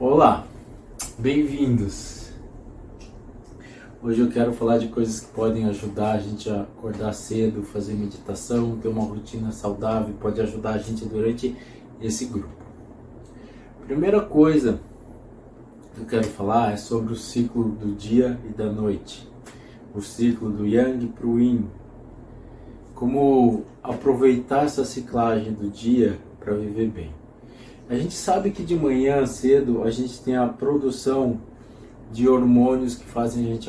Olá, bem-vindos! Hoje eu quero falar de coisas que podem ajudar a gente a acordar cedo, fazer meditação, ter uma rotina saudável, pode ajudar a gente durante esse grupo. Primeira coisa que eu quero falar é sobre o ciclo do dia e da noite, o ciclo do Yang para o Yin. Como aproveitar essa ciclagem do dia para viver bem. A gente sabe que de manhã cedo a gente tem a produção de hormônios que fazem a gente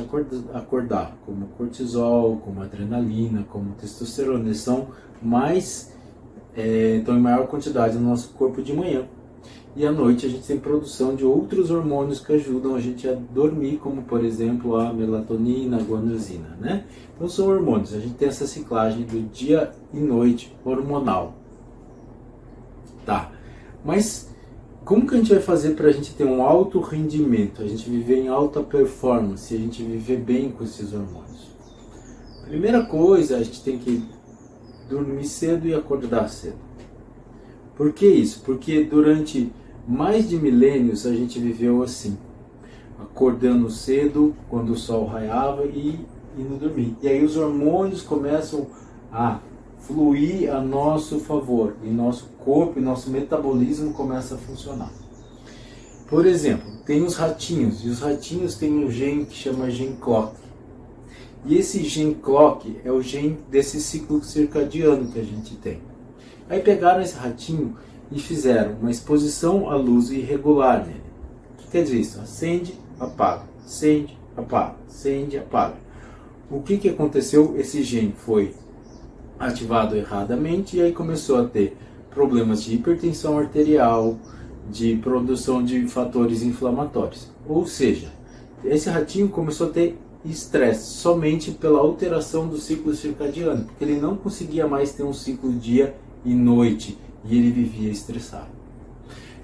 acordar, como cortisol, como adrenalina, como testosterona. Eles são estão em maior quantidade no nosso corpo de manhã. E à noite a gente tem produção de outros hormônios que ajudam a gente a dormir, como por exemplo a melatonina, a guanosina, né? Então são hormônios, a gente tem essa ciclagem do dia e noite hormonal. Tá, mas como que a gente vai fazer para a gente ter um alto rendimento, a gente viver em alta performance, a gente viver bem com esses hormônios? Primeira coisa, a gente tem que dormir cedo e acordar cedo. Por que isso? Porque durante mais de milênios a gente viveu assim, acordando cedo quando o sol raiava e indo dormir. E aí os hormônios começam a fluir a nosso favor, e nosso corpo e nosso metabolismo começa a funcionar. Por exemplo, tem os ratinhos, e os ratinhos têm um gene que chama gene clock. E esse gene clock é o gene desse ciclo circadiano que a gente tem. Aí pegaram esse ratinho e fizeram uma exposição à luz irregular nele. O que quer dizer isso? Acende, apaga, acende, apaga, acende, apaga. O que aconteceu? Esse gene foi ativado erradamente e aí começou a ter problemas de hipertensão arterial, de produção de fatores inflamatórios. Ou seja, esse ratinho começou a ter estresse somente pela alteração do ciclo circadiano, porque ele não conseguia mais ter um ciclo dia e noite e ele vivia estressado.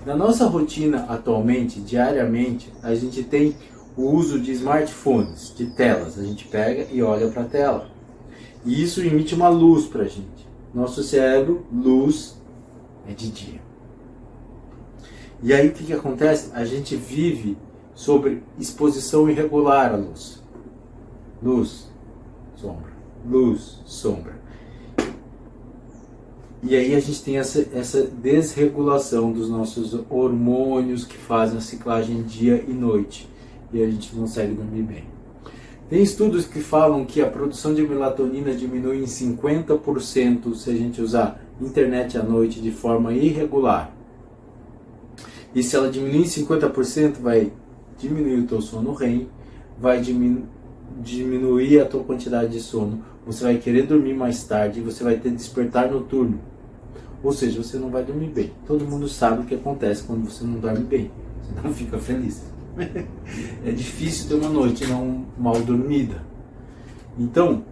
Na nossa rotina atualmente, diariamente, a gente tem o uso de smartphones, de telas. A gente pega e olha para a tela. E isso emite uma luz para a gente. Nosso cérebro, luz, é de dia. E aí o que acontece? A gente vive sobre exposição irregular à luz. Luz, sombra, luz, sombra. E aí a gente tem essa desregulação dos nossos hormônios que fazem a ciclagem dia e noite. E a gente não consegue dormir bem. Tem estudos que falam que a produção de melatonina diminui em 50% se a gente usar internet à noite de forma irregular. E se ela diminuir em 50%, vai diminuir o teu sono REM, vai diminuir a tua quantidade de sono, você vai querer dormir mais tarde e você vai ter despertar noturno. Ou seja, você não vai dormir bem. Todo mundo sabe o que acontece quando você não dorme bem. Você não fica feliz. É difícil ter uma noite não mal dormida. Então,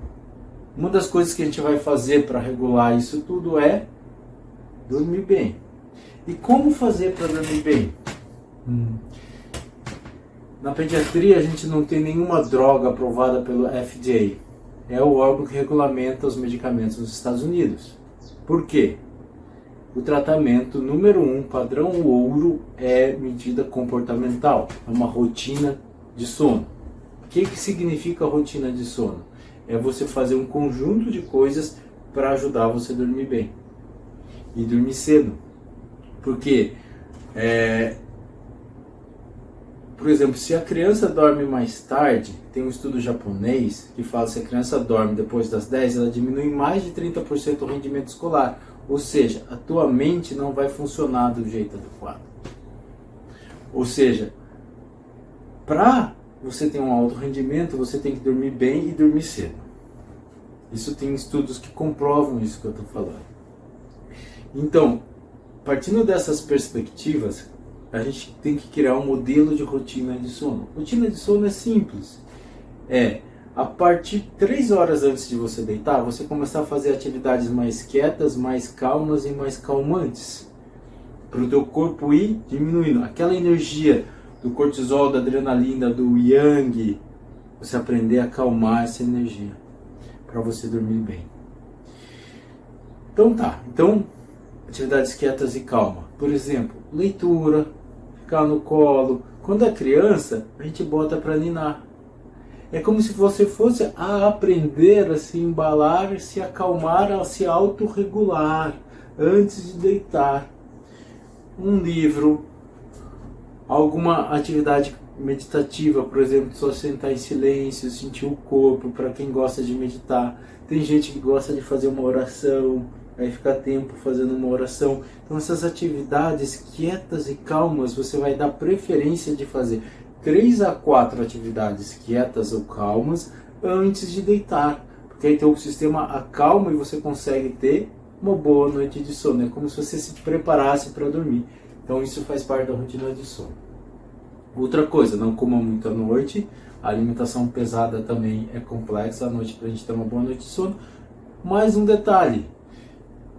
uma das coisas que a gente vai fazer para regular isso tudo é dormir bem. E como fazer para dormir bem? Na pediatria a gente não tem nenhuma droga aprovada pelo FDA. É o órgão que regulamenta os medicamentos nos Estados Unidos. Por quê? O tratamento número 1, padrão ouro, é medida comportamental, é uma rotina de sono. O que significa rotina de sono? É você fazer um conjunto de coisas para ajudar você a dormir bem e dormir cedo. Porque, por exemplo, se a criança dorme mais tarde, tem um estudo japonês que fala que se a criança dorme depois das 10, ela diminui mais de 30% o rendimento escolar. Ou seja, a tua mente não vai funcionar do jeito adequado. Ou seja, para você ter um alto rendimento, você tem que dormir bem e dormir cedo. Isso tem estudos que comprovam isso que eu estou falando. Então, partindo dessas perspectivas, a gente tem que criar um modelo de rotina de sono. Rotina de sono é simples. A partir de 3 horas antes de você deitar, você começar a fazer atividades mais quietas, mais calmas e mais calmantes. Para o teu corpo ir diminuindo. Aquela energia do cortisol, da adrenalina, do yang, você aprender a acalmar essa energia para você dormir bem. Então atividades quietas e calma. Por exemplo, leitura, ficar no colo. Quando é criança, a gente bota para ninar. É como se você fosse a aprender a se embalar, se acalmar, a se autorregular antes de deitar. Um livro, alguma atividade meditativa, por exemplo, só sentar em silêncio, sentir o corpo, para quem gosta de meditar. Tem gente que gosta de fazer uma oração, aí ficar tempo fazendo uma oração. Então essas atividades quietas e calmas, você vai dar preferência de fazer 3 a 4 atividades quietas ou calmas antes de deitar. Porque aí teu sistema acalma e você consegue ter uma boa noite de sono. É como se você se preparasse para dormir. Então isso faz parte da rotina de sono. Outra coisa, não coma muito à noite. A alimentação pesada também é complexa à noite para a gente ter uma boa noite de sono. Mais um detalhe.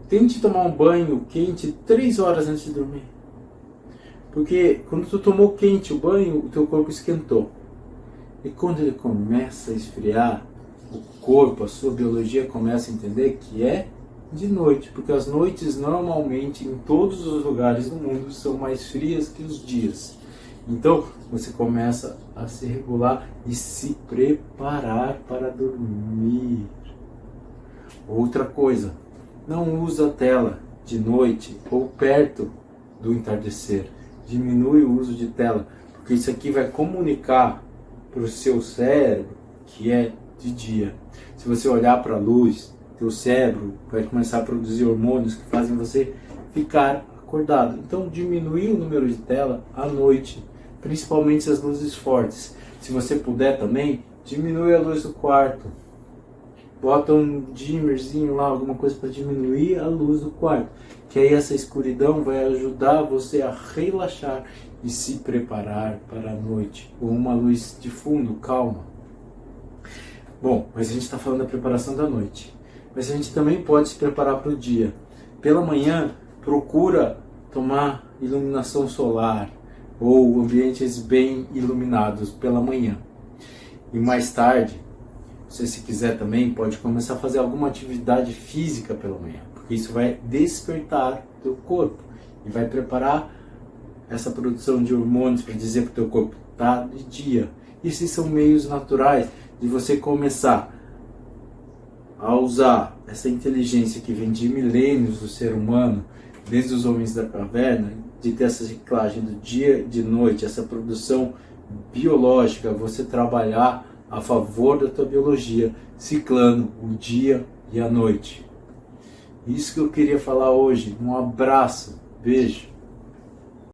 Tente tomar um banho quente 3 horas antes de dormir. Porque quando tu tomou quente o banho, o teu corpo esquentou. E quando ele começa a esfriar, o corpo, a sua biologia começa a entender que é de noite. Porque as noites normalmente em todos os lugares do mundo são mais frias que os dias. Então você começa a se regular e se preparar para dormir. Outra coisa, não usa a tela de noite ou perto do entardecer. Diminui o uso de tela, porque isso aqui vai comunicar para o seu cérebro que é de dia. Se você olhar para a luz, teu cérebro vai começar a produzir hormônios que fazem você ficar acordado. Então diminui o número de tela à noite, principalmente as luzes fortes. Se você puder também, diminui a luz do quarto. Bota um dimmerzinho lá, alguma coisa para diminuir a luz do quarto. Que aí essa escuridão vai ajudar você a relaxar e se preparar para a noite. Com uma luz de fundo, calma. Bom, mas a gente está falando da preparação da noite. Mas a gente também pode se preparar para o dia. Pela manhã, procura tomar iluminação solar ou ambientes bem iluminados pela manhã. E mais tarde, você, se quiser também, pode começar a fazer alguma atividade física pela manhã, porque isso vai despertar o teu corpo e vai preparar essa produção de hormônios para dizer para o teu corpo, tá de dia. Esses são meios naturais de você começar a usar essa inteligência que vem de milênios do ser humano, desde os homens da caverna, de ter essa ciclagem do dia e de noite, essa produção biológica, você trabalhar a favor da tua biologia, ciclando o dia e a noite. Isso que eu queria falar hoje. Um abraço, beijo.